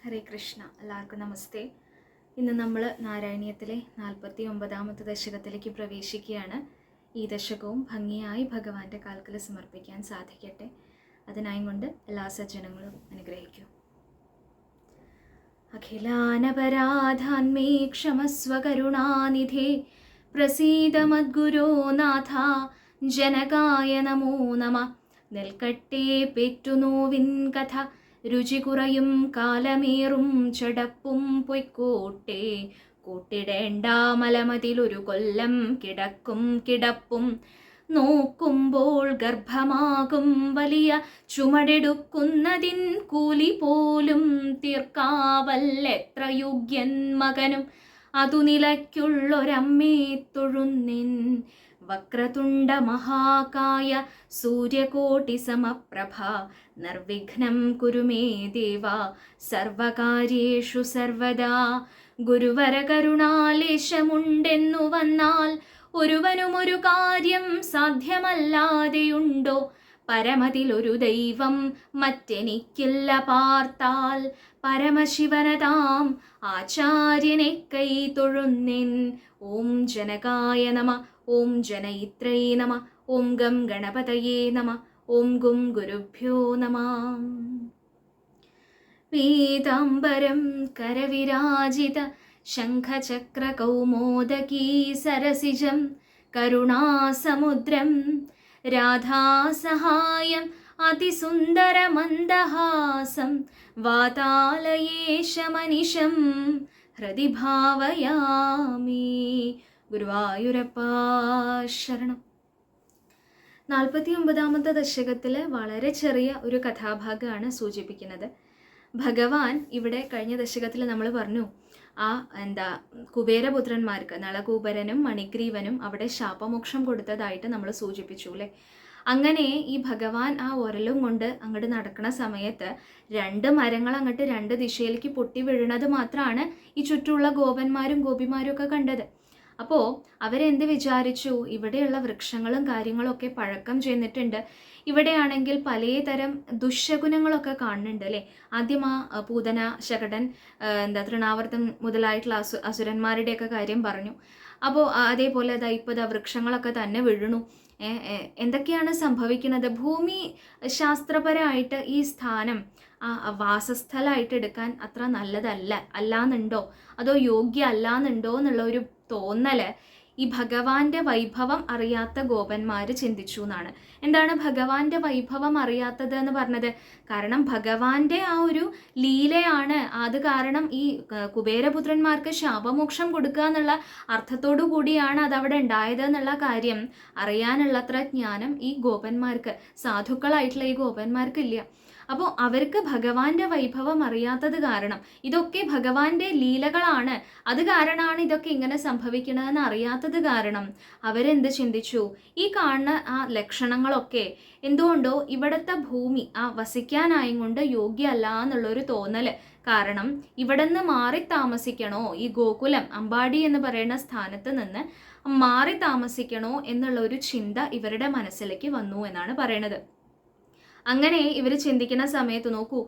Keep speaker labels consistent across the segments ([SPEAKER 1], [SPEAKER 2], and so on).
[SPEAKER 1] ഹരേ കൃഷ്ണ. എല്ലാവർക്കും നമസ്തേ. ഇന്ന് നമ്മൾ നാരായണീയത്തിലെ 49ാമത്തെ ദശകത്തിലേക്ക് പ്രവേശിക്കുകയാണ്. ഈ ദശകവും ഭംഗിയായി ഭഗവാന്റെ കാൽക്കൽ സമർപ്പിക്കാൻ സാധിക്കട്ടെ. അതിനായി കൊണ്ട് എല്ലാ സജ്ജനങ്ങളും അനുഗ്രഹിക്കൂ. അഖിലാനപരാധാന്മേ ക്ഷമസ്വ കരുണാനിധേ പ്രസീദ മദ്ഗുരോ നാഥ ജനകായ നമോ നമ. നെൽക്കട്ടെ പെറ്റുനോവിൻ കഥ രുചി കുറയും കാലമേറും ചടപ്പും പൊയ്ക്കോട്ടെ. കൂട്ടിടേണ്ട മലമതിലൊരു കൊല്ലം കിടക്കും കിടപ്പും നോക്കുമ്പോൾ ഗർഭമാകും വലിയ ചുമടെടുക്കുന്നതിൻ കൂലി പോലും തീർക്കാവല്ലെത്ര യോഗ്യൻ മകനും അതു നിലയ്ക്കുള്ളൊരമ്മേ തൊഴുന്നിൻ. വക്രതുണ്ട മഹാകായ സൂര്യകോടി സമപ്രഭ നിർവിഘ്നം കുരു മേ ദേവ സർവകാര്യേഷു സർവദാ. ഗുരുവര കരുണാലേശമുണ്ടെന്നു വന്നാൽ ഒരുവനും ഒരു കാര്യം സാധ്യമല്ലാതെയുണ്ടോ? പരമതിലൊരു ദൈവം മറ്റെനിക്കില്ല പാർത്താൽ പരമശിവനതാം ആചാര്യനെ കൈ തൊഴുന്നിൻ. ഓം ജനകായ നമ, ഓം ജനയിത്രൈ നമ, ഓം ഗം ഗണപതയേ നമ, ഓം ഗും ഗുരുഭ്യോ നമ. പീതാംബരം കരവിരാജിത ശംഖചക്ര കൗമോദകീ സരസിജം കരുണാസമുദ്രം രാധാസഹായം അതിസുന്ദരമന്ദഹാസം വാതാലയേശമനിശം ഹൃദി ഭാവയാമി. ഗുരുവായൂരപ്പ ശരണം. 49ാമത്തെ ദശകത്തില് വളരെ ചെറിയ ഒരു കഥാഭാഗമാണ് സൂചിപ്പിക്കുന്നത്. ഭഗവാൻ ഇവിടെ കഴിഞ്ഞ ദശകത്തിൽ നമ്മൾ പറഞ്ഞു, കുബേരപുത്രന്മാർക്ക് നളകൂബരനും മണിഗ്രീവനും അവിടെ ശാപമോക്ഷം കൊടുത്തതായിട്ട് നമ്മൾ സൂചിപ്പിച്ചു അല്ലേ. അങ്ങനെ ഈ ഭഗവാൻ ആ ഉരലും കൊണ്ട് അങ്ങോട്ട് നടക്കുന്ന സമയത്ത് 2 മരങ്ങൾ അങ്ങോട്ട് 2 ദിശയിലേക്ക് പൊട്ടി വീഴുന്നത് മാത്രമാണ് ഈ ചുറ്റുമുള്ള ഗോപന്മാരും ഗോപിമാരും ഒക്കെ കണ്ടത്. അപ്പോൾ അവരെന്ത് വിചാരിച്ചു, ഇവിടെയുള്ള വൃക്ഷങ്ങളും കാര്യങ്ങളും ഒക്കെ പഴക്കം ചെന്നിട്ടുണ്ട്, ഇവിടെയാണെങ്കിൽ പലതരം ദുശകുനങ്ങളൊക്കെ കാണുന്നുണ്ട് അല്ലേ. ആദ്യം ആ പൂതന, ശകടൻ, തൃണാവർത്തൻ മുതലായിട്ടുള്ള അസുരന്മാരുടെയൊക്കെ കാര്യം പറഞ്ഞു. അപ്പോൾ അതേപോലെ ഇപ്പോൾ വൃക്ഷങ്ങളൊക്കെ തന്നെ വീഴുന്നു. എന്തൊക്കെയാണ് സംഭവിക്കുന്നത്? ഭൂമി ശാസ്ത്രപരമായിട്ട് ഈ സ്ഥാനം വാസസ്ഥലമായിട്ട് എടുക്കാൻ അത്ര അല്ലാന്നുണ്ടോ, അതോ യോഗ്യ അല്ലാന്നുണ്ടോ എന്നുള്ള ഒരു തോന്നല് ഈ ഭഗവാന്റെ വൈഭവം അറിയാത്ത ഗോപന്മാര് ചിന്തിച്ചു എന്നാണ്. എന്താണ് ഭഗവാന്റെ വൈഭവം അറിയാത്തത് എന്ന് പറഞ്ഞത്? കാരണം ഭഗവാന്റെ ആ ഒരു ലീലയാണ് അത്. കാരണം ഈ കുബേരപുത്രന്മാർക്ക് ശാപമോക്ഷം കൊടുക്കുക എന്നുള്ള അർത്ഥത്തോടു കൂടിയാണ് അതവിടെ ഉണ്ടായത് എന്നുള്ള കാര്യം അറിയാനുള്ളത്ര ജ്ഞാനം ഈ ഗോപന്മാർക്ക്, സാധുക്കളായിട്ടുള്ള ഈ ഗോപന്മാർക്ക് ഇല്ല. അപ്പോൾ അവർക്ക് ഭഗവാന്റെ വൈഭവം അറിയാത്തത് കാരണം, ഇതൊക്കെ ഭഗവാന്റെ ലീലകളാണ്, അത് കാരണമാണ് ഇതൊക്കെ ഇങ്ങനെ സംഭവിക്കണതെന്ന് അറിയാത്തത് കാരണം അവരെന്ത് ചിന്തിച്ചു, ഈ കാണുന്ന ആ ലക്ഷണങ്ങളൊക്കെ എന്തുകൊണ്ടോ ഇവിടുത്തെ ഭൂമി വസിക്കാനായും കൊണ്ട് യോഗ്യമല്ല എന്നുള്ളൊരു തോന്നല് കാരണം ഇവിടെ നിന്ന് മാറി താമസിക്കണോ, ഈ ഗോകുലം അമ്പാടി എന്ന് പറയുന്ന സ്ഥാനത്ത് നിന്ന് മാറി താമസിക്കണോ എന്നുള്ള ഒരു ചിന്ത ഇവരുടെ മനസ്സിലേക്ക് വന്നു എന്നാണ് പറയണത്. അങ്ങനെ ഇവർ ചിന്തിക്കുന്ന സമയത്ത് നോക്കൂ,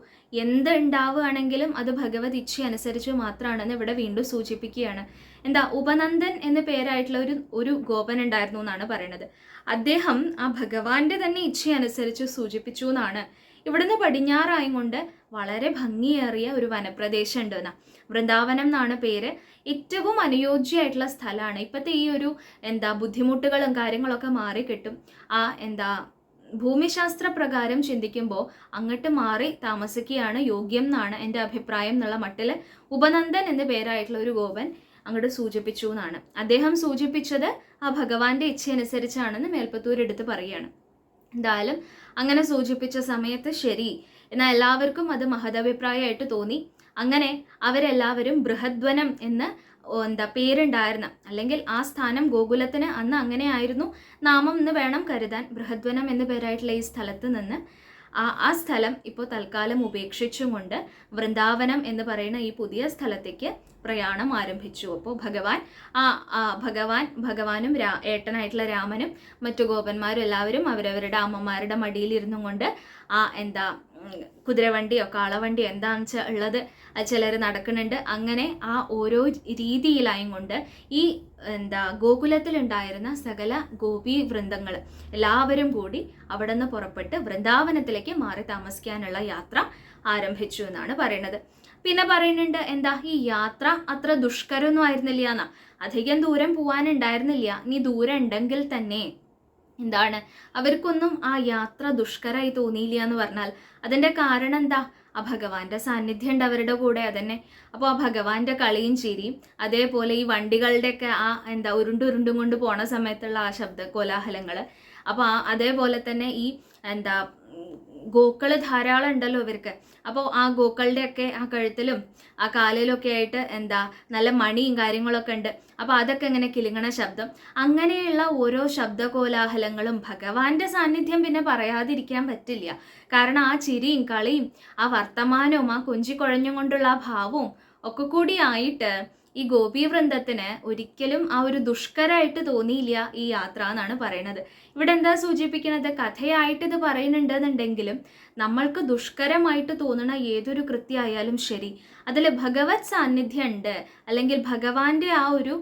[SPEAKER 1] എന്തുണ്ടാവുകയാണെങ്കിലും അത് ഭഗവത് ഇച്ഛ അനുസരിച്ച് മാത്രമാണെന്ന് ഇവിടെ വീണ്ടും സൂചിപ്പിക്കുകയാണ്. ഉപനന്ദൻ എന്ന പേരായിട്ടുള്ള ഒരു ഗോപൻ ഉണ്ടായിരുന്നു എന്നാണ് പറയണത്. അദ്ദേഹം ആ ഭഗവാന്റെ തന്നെ ഇച്ഛ അനുസരിച്ച് സൂചിപ്പിച്ചു എന്നാണ്. ഇവിടുന്ന് പടിഞ്ഞാറായും കൊണ്ട് വളരെ ഭംഗിയേറിയ ഒരു വനപ്രദേശം ഉണ്ട് എന്നാ. വൃന്ദാവനം എന്നാണ് പേര്. ഏറ്റവും അനുയോജ്യമായിട്ടുള്ള സ്ഥലമാണ്. ഇപ്പോഴത്തെ ഈ ഒരു ബുദ്ധിമുട്ടുകളും കാര്യങ്ങളൊക്കെ മാറിക്കിട്ടും. ഭൂമിശാസ്ത്ര പ്രകാരം ചിന്തിക്കുമ്പോൾ അങ്ങോട്ട് മാറി താമസിക്കുകയാണ് യോഗ്യം എന്നാണ് എൻ്റെ അഭിപ്രായം എന്നുള്ള മട്ടിൽ ഉപനന്ദൻ എന്ന പേരായിട്ടുള്ള ഒരു ഗോപൻ അങ്ങോട്ട് സൂചിപ്പിച്ചു എന്നാണ്. അദ്ദേഹം സൂചിപ്പിച്ചത് ആ ഭഗവാന്റെ ഇച്ഛയനുസരിച്ചാണെന്ന് മേൽപ്പത്തൂർ എടുത്ത് പറയുകയാണ്. എന്തായാലും അങ്ങനെ സൂചിപ്പിച്ച സമയത്ത് ശരി എന്നാൽ എല്ലാവർക്കും അത് മഹദഭിപ്രായമായിട്ട് തോന്നി. അങ്ങനെ അവരെല്ലാവരും ബൃഹദ്വനം എന്ന് പേരുണ്ടായിരുന്ന, അല്ലെങ്കിൽ ആ സ്ഥാനം ഗോകുലത്തിന് അന്ന് അങ്ങനെ ആയിരുന്നു നാമം എന്ന് വേണം കരുതാൻ. ബൃഹദ്വനം എന്ന പേരായിട്ടുള്ള ഈ സ്ഥലത്ത് നിന്ന് ആ സ്ഥലം ഇപ്പോൾ തൽക്കാലം ഉപേക്ഷിച്ചും കൊണ്ട് വൃന്ദാവനം എന്ന് പറയുന്ന ഈ പുതിയ സ്ഥലത്തേക്ക് പ്രയാണം ആരംഭിച്ചു. അപ്പോൾ ഭഗവാനും ഏട്ടനായിട്ടുള്ള രാമനും മറ്റു ഗോപന്മാരും എല്ലാവരും അവരവരുടെ അമ്മമാരുടെ മടിയിലിരുന്നും കൊണ്ട് കുതിരവണ്ടിയോ കാളവണ്ടിയോ എന്താണെന്ന് വെച്ചാൽ ഉള്ളത് ചിലർ നടക്കുന്നുണ്ട്. അങ്ങനെ ആ ഓരോ രീതിയിലായും കൊണ്ട് ഈ ഗോകുലത്തിലുണ്ടായിരുന്ന സകല ഗോപി വൃന്ദങ്ങൾ എല്ലാവരും കൂടി അവിടെ നിന്ന് പുറപ്പെട്ട് വൃന്ദാവനത്തിലേക്ക് മാറി താമസിക്കാനുള്ള യാത്ര ആരംഭിച്ചു എന്നാണ് പറയുന്നത്. പിന്നെ പറയുന്നുണ്ട് ഈ യാത്ര അത്ര ദുഷ്കരമൊന്നും ആയിരുന്നില്ല എന്നാ. അധികം ദൂരം പോവാനുണ്ടായിരുന്നില്ല. ഇനി ദൂരം ഉണ്ടെങ്കിൽ തന്നെ അവർക്കൊന്നും ആ യാത്ര ദുഷ്കരമായി തോന്നിയില്ല എന്ന് പറഞ്ഞാൽ അതിന്റെ കാരണം എന്താ? ആ ഭഗവാന്റെ സാന്നിധ്യം ഉണ്ട് അവരുടെ കൂടെ. അതന്നെ. അപ്പോൾ ആ ഭഗവാന്റെ കളിയും ചിരിയും അതേപോലെ ഈ വണ്ടികളുടെയൊക്കെ ആ ഉരുണ്ടും കൊണ്ട് പോണ സമയത്തുള്ള ആ ശബ്ദ കോലാഹലങ്ങള്, അപ്പോൾ അതേപോലെ തന്നെ ഈ ഗോക്കള് ധാരാളം ഉണ്ടല്ലോ ഇവർക്ക്. അപ്പോൾ ആ ഗോക്കളുടെയൊക്കെ ആ കഴുത്തിലും ആ കാലിലും ഒക്കെ ആയിട്ട് നല്ല മണിയും കാര്യങ്ങളൊക്കെ ഉണ്ട്. അപ്പോൾ അതൊക്കെ ഇങ്ങനെ കിലുങ്ങണ ശബ്ദം, അങ്ങനെയുള്ള ഓരോ ശബ്ദ കോലാഹലങ്ങളും ഭഗവാന്റെ സാന്നിധ്യം പിന്നെ പറയാതിരിക്കാൻ പറ്റില്ല. കാരണം ആ ചിരിയും കളിയും ആ വർത്തമാനവും ആ കൊഞ്ചിക്കുഴഞ്ഞും കൊണ്ടുള്ള ആ ഭാവവും ഒക്കെ കൂടി ആയിട്ട് ഈ ഗോപീവൃന്ദത്തിന് ഒരിക്കലും ആ ഒരു ദുഷ്കരമായിട്ട് തോന്നിയില്ല ഈ യാത്ര എന്നാണ് പറയണത്. ഇവിടെ എന്താ സൂചിപ്പിക്കുന്നത്? കഥയായിട്ട് ഇത് പറയുന്നുണ്ടെന്നുണ്ടെങ്കിലും നമ്മൾക്ക് ദുഷ്കരമായിട്ട് തോന്നുന്ന ഏതൊരു കൃത്യമായാലും ശരി, അതിൽ ഭഗവത് സാന്നിധ്യം ഉണ്ട്, അല്ലെങ്കിൽ ഭഗവാന്റെ ആ ഒരു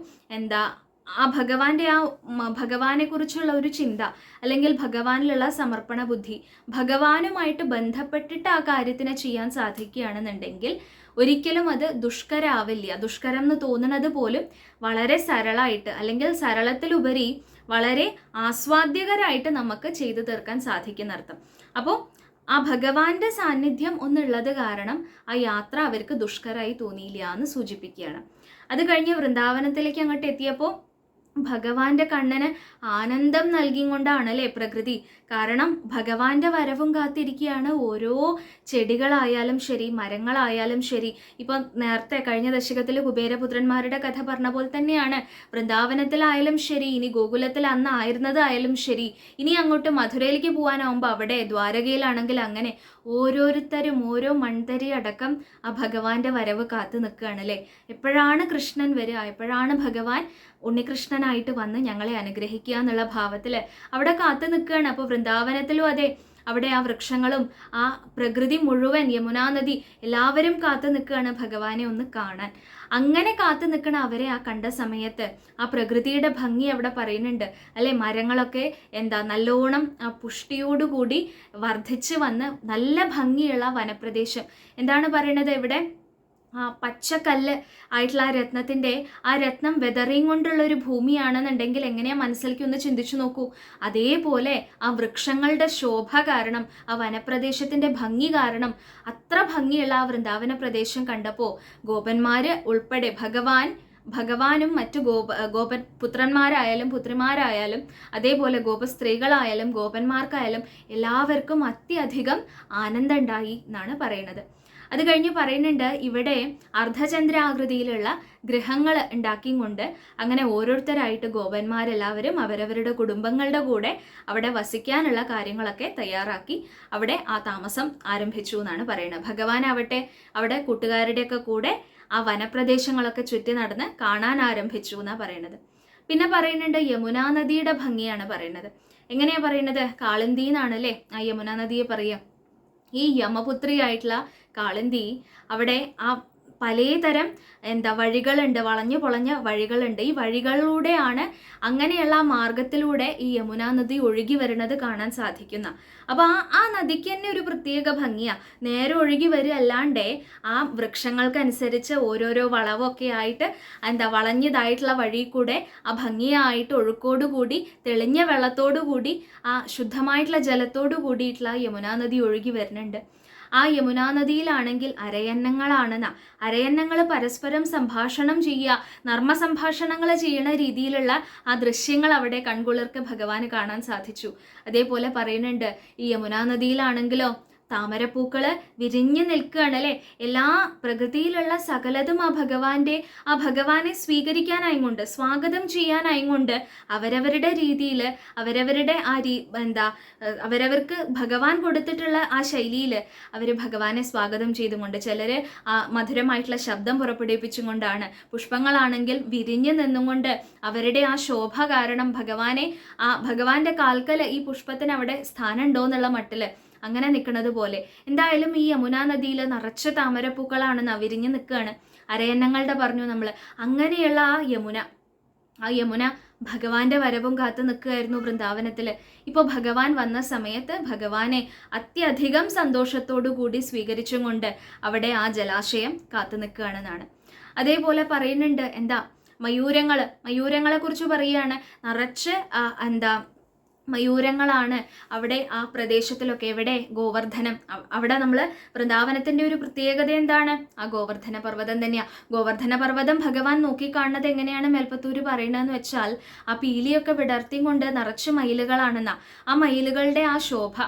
[SPEAKER 1] ഭഗവാനെ കുറിച്ചുള്ള ഒരു ചിന്ത, അല്ലെങ്കിൽ ഭഗവാനിലുള്ള സമർപ്പണ ബുദ്ധി, ഭഗവാനുമായിട്ട് ബന്ധപ്പെട്ടിട്ട് ആ കാര്യത്തിനെ ചെയ്യാൻ സാധിക്കുകയാണെന്നുണ്ടെങ്കിൽ ഒരിക്കലും അത് ദുഷ്കരാവില്ല. ദുഷ്കരം എന്ന് തോന്നുന്നത് പോലും വളരെ സരളായിട്ട്, അല്ലെങ്കിൽ സരളത്തിലുപരി വളരെ ആസ്വാദ്യകരായിട്ട് നമുക്ക് ചെയ്തു തീർക്കാൻ സാധിക്കുന്നർത്ഥം. അപ്പോൾ ആ ഭഗവാന്റെ സാന്നിധ്യം ഒന്നുള്ളത് കാരണം ആ യാത്ര അവർക്ക് ദുഷ്കരായി തോന്നിയില്ല എന്ന് സൂചിപ്പിക്കുകയാണ്. അത് കഴിഞ്ഞ് വൃന്ദാവനത്തിലേക്ക് അങ്ങോട്ട് എത്തിയപ്പോൾ ഭഗവാന്റെ കണ്ണന് ആനന്ദം നൽകിക്കൊണ്ടാണ് അല്ലേ പ്രകൃതി. കാരണം ഭഗവാന്റെ വരവും കാത്തിരിക്കുകയാണ് ഓരോ ചെടികളായാലും ശരി, മരങ്ങളായാലും ശരി. ഇപ്പൊ നേരത്തെ കഴിഞ്ഞ ദശകത്തിൽ കുബേരപുത്രന്മാരുടെ കഥ പറഞ്ഞ പോലെ തന്നെയാണ് വൃന്ദാവനത്തിലായാലും ശരി, ഇനി ഗോകുലത്തിൽ അന്ന് ആയിരുന്നതായാലും ശരി, ഇനി അങ്ങോട്ട് മധുരയിലേക്ക് പോകാനാവുമ്പോൾ അവിടെ, ദ്വാരകയിലാണെങ്കിൽ അങ്ങനെ ഓരോരുത്തരും ഓരോ മൺതരി അടക്കം ആ ഭഗവാന്റെ വരവ് കാത്തു നിൽക്കുകയാണ് അല്ലേ. എപ്പോഴാണ് കൃഷ്ണൻ വരിക, എപ്പോഴാണ് ഭഗവാൻ ഉണ്ണികൃഷ്ണനായിട്ട് വന്ന് ഞങ്ങളെ അനുഗ്രഹിക്കുക എന്നുള്ള ഭാവത്തിൽ അവിടെ കാത്തു നിൽക്കുകയാണ്. അപ്പോൾ വൃന്ദാവനത്തിലും അതെ, അവിടെ ആ വൃക്ഷങ്ങളും ആ പ്രകൃതി മുഴുവൻ, യമുനാ നദി, എല്ലാവരും കാത്തു നിൽക്കുകയാണ് ഭഗവാനെ ഒന്ന് കാണാൻ. അങ്ങനെ കാത്തു നിൽക്കണ അവരെ ആ കണ്ട സമയത്ത് ആ പ്രകൃതിയുടെ ഭംഗി അവിടെ പറയുന്നുണ്ട് അല്ലെ. മരങ്ങളൊക്കെ നല്ലോണം ആ പുഷ്ടിയോടുകൂടി വർദ്ധിച്ച് വന്ന് നല്ല ഭംഗിയുള്ള വനപ്രദേശം. എന്താണ് പറയണത് ഇവിടെ? ആ പച്ചക്കല്ല് ആയിട്ടുള്ള ആ രത്നം വെതറിയും കൊണ്ടുള്ള ഒരു ഭൂമിയാണെന്നുണ്ടെങ്കിൽ എങ്ങനെയാ മനസ്സിലേക്ക് ഒന്ന് ചിന്തിച്ചു നോക്കൂ. അതേപോലെ ആ വൃക്ഷങ്ങളുടെ ശോഭ കാരണം, ആ വനപ്രദേശത്തിന്റെ ഭംഗി കാരണം, അത്ര ഭംഗിയുള്ള ആ വൃന്ദാവന പ്രദേശം കണ്ടപ്പോൾ ഗോപന്മാര് ഉൾപ്പെടെ ഭഗവാനും മറ്റു പുത്രന്മാരായാലും പുത്രിമാരായാലും അതേപോലെ ഗോപസ്ത്രീകളായാലും ഗോപന്മാർക്കായാലും എല്ലാവർക്കും അത്യധികം ആനന്ദം ഉണ്ടായി എന്നാണ് പറയുന്നത്. അത് കഴിഞ്ഞ് പറയുന്നുണ്ട് ഇവിടെ അർദ്ധചന്ദ്രാകൃതിയിലുള്ള ഗൃഹങ്ങൾ ഉണ്ടാക്കിയും കൊണ്ട് അങ്ങനെ ഓരോരുത്തരായിട്ട് ഗോപന്മാരെല്ലാവരും അവരവരുടെ കുടുംബങ്ങളുടെ കൂടെ അവിടെ വസിക്കാനുള്ള കാര്യങ്ങളൊക്കെ തയ്യാറാക്കി അവിടെ ആ താമസം ആരംഭിച്ചു എന്നാണ് പറയുന്നത്. ഭഗവാനാവട്ടെ അവിടെ കൂട്ടുകാരുടെയൊക്കെ കൂടെ ആ വനപ്രദേശങ്ങളൊക്കെ ചുറ്റി നടന്ന് കാണാൻ ആരംഭിച്ചു എന്നാണ് പറയുന്നത്. പിന്നെ പറയുന്നുണ്ട് യമുനാ നദിയുടെ ഭംഗിയാണ് പറയുന്നത്. എങ്ങനെയാ പറയുന്നത്? കാളിന്തി എന്നാണ് അല്ലേ ആ യമുനാ നദിയെ പറയുക. ഈ യമപുത്രിയായിട്ടുള്ള കാളിന്തി അവിടെ ആ പലതരം വഴികളുണ്ട്, വളഞ്ഞു പൊളഞ്ഞ വഴികളുണ്ട്. ഈ വഴികളിലൂടെയാണ്, അങ്ങനെയുള്ള ആ മാർഗത്തിലൂടെ ഈ യമുനാ നദി ഒഴുകി വരുന്നത് കാണാൻ സാധിക്കുന്ന. അപ്പൊ ആ നദിക്ക് തന്നെ ഒരു പ്രത്യേക ഭംഗിയാ. നേരെ ഒഴുകി വരികയല്ലാണ്ടേ ആ വൃക്ഷങ്ങൾക്കനുസരിച്ച് ഓരോരോ വളവൊക്കെ ആയിട്ട് വളഞ്ഞതായിട്ടുള്ള വഴി കൂടെ ആ ഭംഗിയായിട്ട് ഒഴുക്കോടുകൂടി തെളിഞ്ഞ വെള്ളത്തോടുകൂടി ആ ശുദ്ധമായിട്ടുള്ള ജലത്തോടു കൂടിയിട്ടുള്ള യമുനാ നദി ഒഴുകി വരുന്നുണ്ട്. ആ യമുനാ നദിയിലാണെങ്കിൽ അരയന്നങ്ങളാണെന്നാ. അരയന്നങ്ങൾ പരസ്പരം സംഭാഷണം ചെയ്യുക, നർമ്മ സംഭാഷണങ്ങൾ ചെയ്യണ രീതിയിലുള്ള ആ ദൃശ്യങ്ങൾ അവിടെ കൺകുളിർക്ക് ഭഗവാന് കാണാൻ സാധിച്ചു. അതേപോലെ പറയുന്നുണ്ട് ഈ യമുനാ നദിയിലാണെങ്കിലോ താമരപ്പൂക്കള് വിരിഞ്ഞു നിൽക്കുകയാണ് അല്ലെ. എല്ലാ പ്രകൃതിയിലുള്ള സകലതും ആ ഭഗവാനെ സ്വീകരിക്കാനായിക്കൊണ്ട്, സ്വാഗതം ചെയ്യാനായിക്കൊണ്ട് അവരവരുടെ രീതിയിൽ, അവരവരുടെ അവരവർക്ക് ഭഗവാൻ കൊടുത്തിട്ടുള്ള ആ ശൈലിയിൽ അവർ ഭഗവാനെ സ്വാഗതം ചെയ്തുകൊണ്ട്, ചിലര് ആ മധുരമായിട്ടുള്ള ശബ്ദം പുറപ്പെടുവിപ്പിച്ചും കൊണ്ടാണ്, പുഷ്പങ്ങളാണെങ്കിൽ വിരിഞ്ഞു നിന്നുകൊണ്ട് അവരുടെ ആ ശോഭ കാരണം ഭഗവാന്റെ കാൽക്കൽ ഈ പുഷ്പത്തിന് അവിടെ സ്ഥാനം ഉണ്ടോ എന്നുള്ള മട്ടില് അങ്ങനെ നിൽക്കുന്നത് പോലെ. എന്തായാലും ഈ യമുനാ നദിയിൽ നിറച്ച താമരപ്പൂക്കളാണ് വിരിഞ്ഞ് നിൽക്കുകയാണ്. അരയന്നങ്ങളുടെ പറഞ്ഞു നമ്മൾ. അങ്ങനെയുള്ള ആ യമുന ഭഗവാന്റെ വരവും കാത്തു നിൽക്കുകയായിരുന്നു വൃന്ദാവനത്തിൽ. ഇപ്പോൾ ഭഗവാൻ വന്ന സമയത്ത് ഭഗവാനെ അത്യധികം സന്തോഷത്തോടു കൂടി സ്വീകരിച്ചും കൊണ്ട് അവിടെ ആ ജലാശയം കാത്തു നിൽക്കുകയാണെന്നാണ്. അതേപോലെ പറയുന്നുണ്ട് എന്താ മയൂരങ്ങളെ കുറിച്ച് പറയുകയാണ്. നിറച്ച് മയൂരങ്ങളാണ് അവിടെ ആ പ്രദേശത്തിലൊക്കെ. എവിടെ? ഗോവർദ്ധനം. അവിടെ നമ്മൾ വൃന്ദാവനത്തിന്റെ ഒരു പ്രത്യേകത എന്താണ്? ആ ഗോവർദ്ധന പർവ്വതം തന്നെയാ. ഗോവർദ്ധന പർവ്വതം ഭഗവാൻ നോക്കിക്കാണുന്നത് എങ്ങനെയാണ് മേൽപ്പത്തൂര് പറയണതെന്ന് വെച്ചാൽ ആ പീലിയൊക്കെ വിടർത്തി കൊണ്ട് നിറച്ച് മയിലുകളാണെന്നാ. ആ മയിലുകളുടെ ആ ശോഭ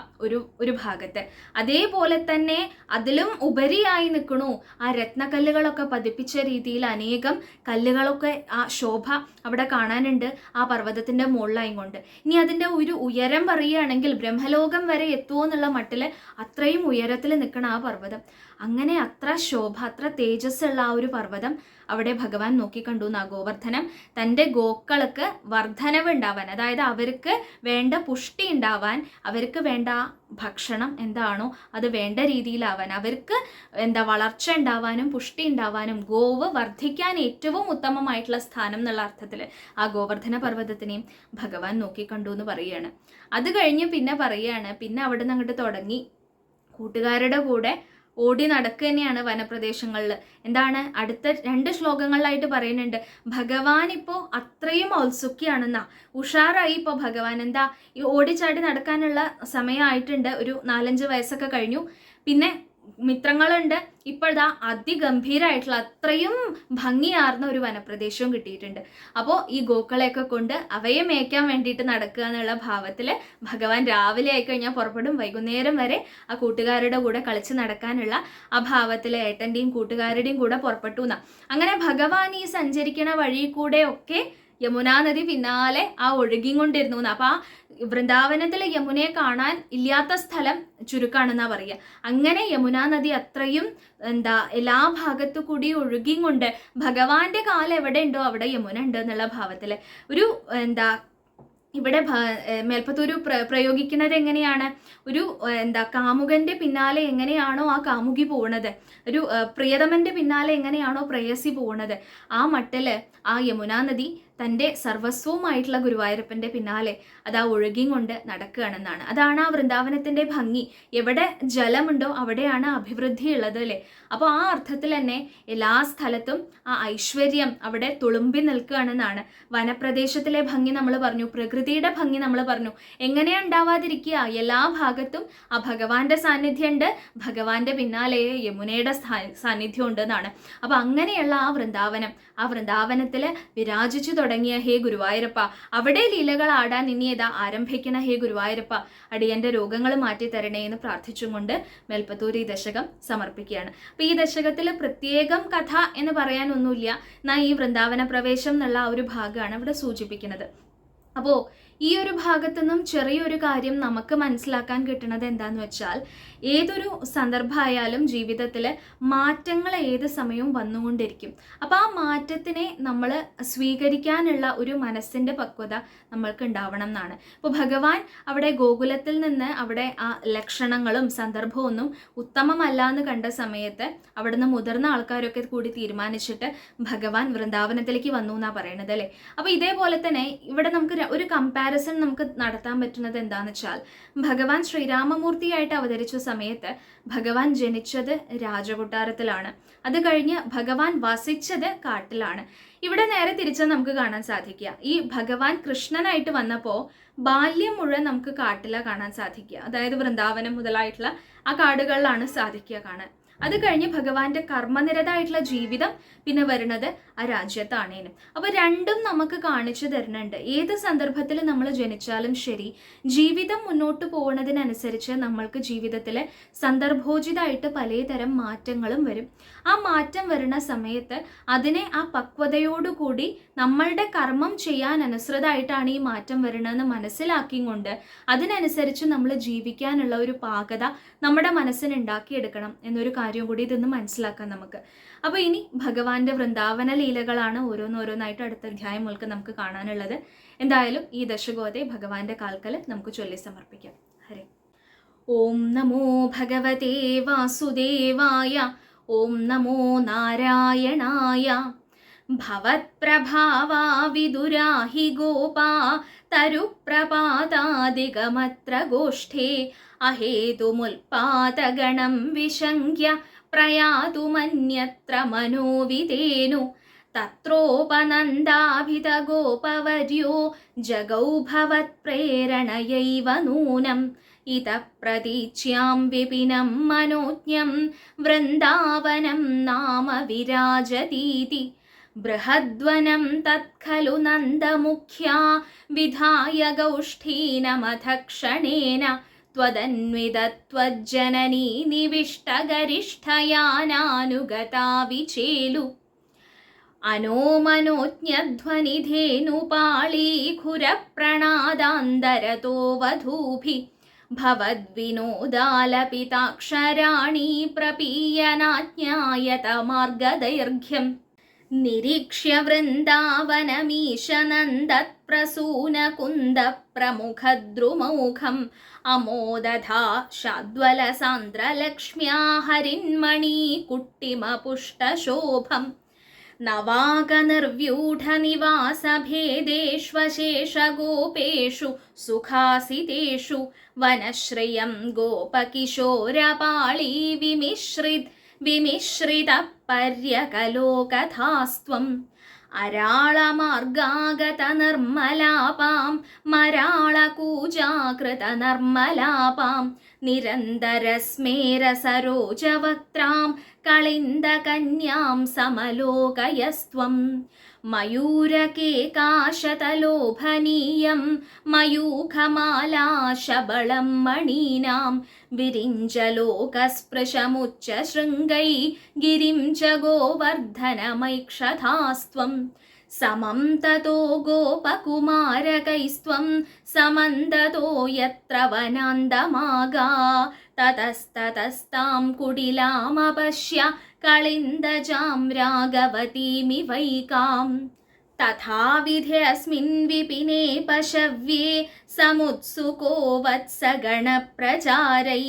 [SPEAKER 1] ഒരു ഭാഗത്ത്. അതേപോലെ തന്നെ അതിലും ഉപരിയായി നിൽക്കണു ആ രത്നക്കല്ലുകളൊക്കെ പതിപ്പിച്ച രീതിയിൽ അനേകം കല്ലുകളൊക്കെ ആ ശോഭ അവിടെ കാണാനുണ്ട് ആ പർവ്വതത്തിന്റെ മുകളിലായും കൊണ്ട്. ഇനി അതിന്റെ ഒരു ഉയരം പറയുകയാണെങ്കിൽ ബ്രഹ്മലോകം വരെ എത്തുമോ എന്നുള്ള മട്ടില് അത്രയും ഉയരത്തിൽ നിൽക്കണം ആ പർവ്വതം. അങ്ങനെ അത്ര ശോഭ, അത്ര തേജസ്സുള്ള ആ ഒരു പർവ്വതം അവിടെ ഭഗവാൻ നോക്കിക്കണ്ടു. ആ ഗോവർദ്ധനം തൻ്റെ ഗോക്കൾക്ക് വർധനവ് ഉണ്ടാവാൻ, അതായത് അവർക്ക് വേണ്ട പുഷ്ടി ഉണ്ടാവാൻ, അവർക്ക് വേണ്ട ഭക്ഷണം എന്താണോ അത് വേണ്ട രീതിയിലാവാൻ, അവർക്ക് വളർച്ച ഉണ്ടാവാനും പുഷ്ടി ഉണ്ടാവാനും ഗോവ് വർദ്ധിക്കാൻ ഏറ്റവും ഉത്തമമായിട്ടുള്ള സ്ഥാനം എന്നുള്ള അർത്ഥത്തിൽ ആ ഗോവർദ്ധന പർവ്വതത്തിനെയും ഭഗവാൻ നോക്കിക്കണ്ടു എന്ന് പറയുകയാണ്. അത് കഴിഞ്ഞ് പിന്നെ പറയുകയാണ്, പിന്നെ അവിടെ നിന്ന് അങ്ങോട്ട് തുടങ്ങി കൂട്ടുകാരുടെ കൂടെ ഓടി നടക്കുക തന്നെയാണ് വനപ്രദേശങ്ങളിൽ. എന്താണ് അടുത്ത 2 ശ്ലോകങ്ങളിലായിട്ട് പറയുന്നുണ്ട്. ഭഗവാൻ ഇപ്പോൾ അത്രയും ഔത്സുക്യാണെന്നാ, ഉഷാറായി ഇപ്പോൾ ഭഗവാൻ. എന്താ ഈ ഓടിച്ചാടി നടക്കാനുള്ള സമയമായിട്ടുണ്ട്. ഒരു 4-5 വയസ്സൊക്കെ കഴിഞ്ഞു. പിന്നെ മിത്രങ്ങളുണ്ട്. ഇപ്പോഴാ അതിഗംഭീരമായിട്ടുള്ള അത്രയും ഭംഗിയാർന്ന ഒരു വനപ്രദേശവും കിട്ടിയിട്ടുണ്ട്. അപ്പോൾ ഈ ഗോക്കളെയൊക്കെ കൊണ്ട് അവയെ മേയ്ക്കാൻ വേണ്ടിയിട്ട് നടക്കുക എന്നുള്ള ഭാവത്തിൽ ഭഗവാൻ രാവിലെ ആയിക്കഴിഞ്ഞാൽ പുറപ്പെടും. വൈകുന്നേരം വരെ ആ കൂട്ടുകാരുടെ കൂടെ കളിച്ച് നടക്കാനുള്ള ആ ഭാവത്തിൽ ഏട്ടൻ്റെയും കൂട്ടുകാരുടെയും കൂടെ പുറപ്പെട്ടു എന്നാ. അങ്ങനെ ഭഗവാൻ ഈ സഞ്ചരിക്കണ വഴി കൂടെ ഒക്കെ യമുനാ നദി പിന്നാലെ ആ ഒഴുകിക്കൊണ്ടിരുന്നു. അപ്പൊ ആ വൃന്ദാവനത്തിലെ യമുനയെ കാണാൻ ഇല്ലാത്ത സ്ഥലം ചുരുക്കാണെന്നാ പറയുക. അങ്ങനെ യമുനാ നദി അത്രയും എല്ലാ ഭാഗത്തു കൂടി ഒഴുകിക്കൊണ്ട് ഭഗവാന്റെ കാലം എവിടെ ഉണ്ടോ അവിടെ യമുന ഉണ്ട് എന്നുള്ള ഭാവത്തില് ഒരു ഇവിടെ മേൽപ്പത്തൂര് പ്രയോഗിക്കുന്നത് എങ്ങനെയാണ്? ഒരു കാമുകന്റെ പിന്നാലെ എങ്ങനെയാണോ ആ കാമുകി പോകുന്നത്, ഒരു പ്രിയതമന്റെ പിന്നാലെ എങ്ങനെയാണോ പ്രേയസി പോകുന്നത്, ആ മട്ടില് ആ യമുനാ നദി തൻ്റെ സർവസ്വവുമായിട്ടുള്ള ഗുരുവായൂരപ്പൻ്റെ പിന്നാലെ അതാ ഒഴുകിയും കൊണ്ട് നടക്കുകയാണെന്നാണ്. അതാണ് ആ വൃന്ദാവനത്തിൻ്റെ ഭംഗി. എവിടെ ജലമുണ്ടോ അവിടെയാണ് അഭിവൃദ്ധി ഉള്ളത് അല്ലേ. അപ്പോൾ ആ അർത്ഥത്തിൽ തന്നെ എല്ലാ സ്ഥലത്തും ആ ഐശ്വര്യം അവിടെ തുളുമ്പി നിൽക്കുകയാണെന്നാണ്. വനപ്രദേശത്തിലെ ഭംഗി നമ്മൾ പറഞ്ഞു, പ്രകൃതിയുടെ ഭംഗി നമ്മൾ പറഞ്ഞു. എങ്ങനെയാണ് ഉണ്ടാവാതിരിക്കുക? എല്ലാ ഭാഗത്തും ആ ഭഗവാന്റെ സാന്നിധ്യം ഉണ്ട്, ഭഗവാന്റെ പിന്നാലെ യമുനയുടെ സാന്നിധ്യം ഉണ്ട് എന്നാണ്. അപ്പോൾ അങ്ങനെയുള്ള ആ വൃന്ദാവനത്തിൽ വിരാജിച്ചു തുടങ്ങിയ ഹേ ഗുരുവായൂരപ്പ, അവിടെ ലീലകൾ ആടാൻ ഇനിയതാ ആരംഭിക്കണ ഹേ ഗുരുവായൂരപ്പ, അടിയന്റെ രോഗങ്ങൾ മാറ്റി തരണേ എന്ന് പ്രാർത്ഥിച്ചും കൊണ്ട് മേൽപ്പത്തൂർ ഈ ദശകം സമർപ്പിക്കുകയാണ്. അപ്പൊ ഈ ദശകത്തിൽ പ്രത്യേകം കഥ എന്ന് പറയാനൊന്നുമില്ല. എന്നാൽ ഈ വൃന്ദാവന പ്രവേശം എന്നുള്ള ആ ഒരു ഭാഗമാണ് ഇവിടെ സൂചിപ്പിക്കുന്നത്. അപ്പോൾ ഈ ഒരു ഭാഗത്തുനിന്നും ചെറിയൊരു കാര്യം നമുക്ക് മനസ്സിലാക്കാൻ കിട്ടുന്നത് എന്താന്ന് വെച്ചാൽ, ഏതൊരു സന്ദർഭമായാലും ജീവിതത്തിൽ മാറ്റങ്ങൾ ഏത് സമയവും വന്നുകൊണ്ടിരിക്കും. അപ്പോൾ ആ മാറ്റത്തിനെ നമ്മൾ സ്വീകരിക്കാനുള്ള ഒരു മനസ്സിൻ്റെ പക്വത നമ്മൾക്ക് ഉണ്ടാവണം എന്നാണ്. ഇപ്പോൾ ഭഗവാൻ അവിടെ ഗോകുലത്തിൽ നിന്ന് അവിടെ ആ ലക്ഷണങ്ങളും സന്ദർഭവും ഒന്നും ഉത്തമമല്ല എന്ന് കണ്ട സമയത്ത് അവിടുന്ന് മുതിർന്ന ആൾക്കാരൊക്കെ കൂടി തീരുമാനിച്ചിട്ട് ഭഗവാൻ വൃന്ദാവനത്തിലേക്ക് വന്നു എന്നാണ് പറയണത് അല്ലേ. അപ്പോൾ ഇതേപോലെ തന്നെ ഇവിടെ നമുക്ക് ഒരു കമ്പാരിസൺ നമുക്ക് നടത്താൻ പറ്റുന്നത് എന്താണെന്ന് വെച്ചാൽ, ഭഗവാൻ ശ്രീരാമമൂർത്തിയായിട്ട് അവതരിച്ച സമയത്ത് ഭഗവാൻ ജനിച്ചത് രാജകൊട്ടാരത്തിലാണ്. അത് കഴിഞ്ഞ് ഭഗവാൻ വസിച്ചത് കാട്ടിലാണ്. ഇവിടെ നേരെ തിരിച്ച് നമുക്ക് കാണാൻ സാധിക്കുക, ഈ ഭഗവാൻ കൃഷ്ണനായിട്ട് വന്നപ്പോൾ ബാല്യം മുഴുവൻ നമുക്ക് കാട്ടിലാണ് കാണാൻ സാധിക്കുക. അതായത് വൃന്ദാവനം മുതലായിട്ടുള്ള ആ കാടുകളിലാണ് സാധിക്കുക കാണാൻ. അത് കഴിഞ്ഞ് ഭഗവാന്റെ കർമ്മനിരതായിട്ടുള്ള ജീവിതം പിന്നെ വരുന്നത് ആ രാജ്യത്താണേനും. അപ്പൊ രണ്ടും നമുക്ക് കാണിച്ചു തരുന്നുണ്ട്. ഏത് സന്ദർഭത്തിൽ നമ്മൾ ജനിച്ചാലും ശരി, ജീവിതം മുന്നോട്ട് പോകുന്നതിനനുസരിച്ച് നമ്മൾക്ക് ജീവിതത്തിൽ സന്ദർഭോചിതമായിട്ട് പലതരം മാറ്റങ്ങളും വരും. ആ മാറ്റം വരുന്ന സമയത്ത് അതിനെ ആ പക്വതയോടുകൂടി നമ്മളുടെ കർമ്മം ചെയ്യാൻ അനുസൃതമായിട്ടാണ് ഈ മാറ്റം വരുന്നതെന്ന് മനസ്സിലാക്കിയും കൊണ്ട് അതിനനുസരിച്ച് നമ്മൾ ജീവിക്കാനുള്ള ഒരു പാകത നമ്മുടെ മനസ്സിന് ഉണ്ടാക്കിയെടുക്കണം എന്നൊരു കാര്യം കൂടി ഇതൊന്ന് മനസ്സിലാക്കാം നമുക്ക്. അപ്പോൾ ഇനി ഭഗവാന്റെ വൃന്ദാവന ലീലകളാണ് ഓരോന്നോരോന്നായിട്ട് അടുത്ത അധ്യായം മുതൽക്ക് നമുക്ക് കാണാനുള്ളത്. എന്തായാലും ഈ ദശകോതെ ഭഗവാന്റെ കാൽക്കൽ നമുക്ക് ചൊല്ലി സമർപ്പിക്കാം. ഹരേ. ഓം നമോ ഭഗവതേ വാസുദേവായ. ഓം നമോ നാരായണായ. ഭവത്പ്രഭാവാ വിദുരാഹി ഗോപാ തരുപ്രപാതാദികമത്ര ഗോഷ്ഠേ അഹേതുമുൽപാതഗണം വിശങ്ക്യ പ്രയാതുമന്യത്ര മനോവിതേനു. തത്രോപനന്ദാഭിതഗോപവർയോ ജഗൗ ഭവത്പ്രേരണയൈവ നൂനം. ഇതഃ പ്രതീച്യാം വിപിനം മനോജ്ഞം വൃന്ദാവനം നാമ വിരാജതീതി. ബൃഹദ്വനം തത്ഖലു നന്ദമുഖ്യാ വിധായ ഗൗഷ്ഠീനമഥ ക്ഷണേന. ത്വദന്വിതത്വജ്ജനനീ നിവിഷ്ടഗരിഷ്ഠയാനാനുഗതാ വിചേലു. അനോമനോജ്ഞധ്വനിധേനുപാളീഖുരപ്രണാദാന്തരതോ വധൂഭി. ഭവദ്വിനോദാലപിതാക്ഷരാണി പ്രപീയനാജ്ഞായത മാർഗദൈർഘ്യം. നിരീക്ഷ്യ വൃന്ദാവനമീശനന്ദത്പ്രസൂനകുന്ദപ്രമുഖദ്രുമൗഖം അമോദധാ ശാദ്വലസാന്ദ്രലക്ഷ്മ്യാ ഹരിന്മണീകുട്ടിമപുഷ്ടശോഭം. നവാകനിർവ്യൂഢനിവാസഭേദേഷ്വശേഷഗോപേഷു സുഖാസിതേഷു വനശ്രിയം ഗോപകിശോരപാളീ വിമിശ്രിതപര്യകലോകഥാസ്ത്വം. അരാളമാർഗാഗതനിർമ്മലാപാം മരാളകൂജാകൃതനർമ്മലാപാം നിരന്തരസ്മേരസരോജവക്ത്രാം കളിന്ദകന്യാം സമലോകയസ്ത്വം. മയൂരകേകാശതലോഭനീയം മയൂഖമാലാശബളം മണീനാം വിരിഞ്ചലോകസ്പൃശമുച്ചശൃംഗൈ ഗിരിം ച ഗോവർദ്ധനമൈക്ഷതാസ്ത്വം. സമം തതോ ഗോപകുമാരകൈസ്ത്വം സമന്തതോ യത്ര വനാന്തമാഗാ. തതസ്തതസ്താം കുടിലാമപശ്യ കളിന്ദജാം രാഘവതീമിവൈകാം. തഥാവിധേऽസ്മിन् വിപിനെ പശവ്യേ സമുത്സുകോ വത്സഗണപ്രചാരൈ.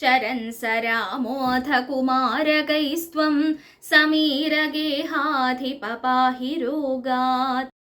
[SPEAKER 1] ചരन् स രാമോऽഥ കുമാരകൈസ്ത്വം സമീരഗേഹാധിപ പാഹി രോഗാത്.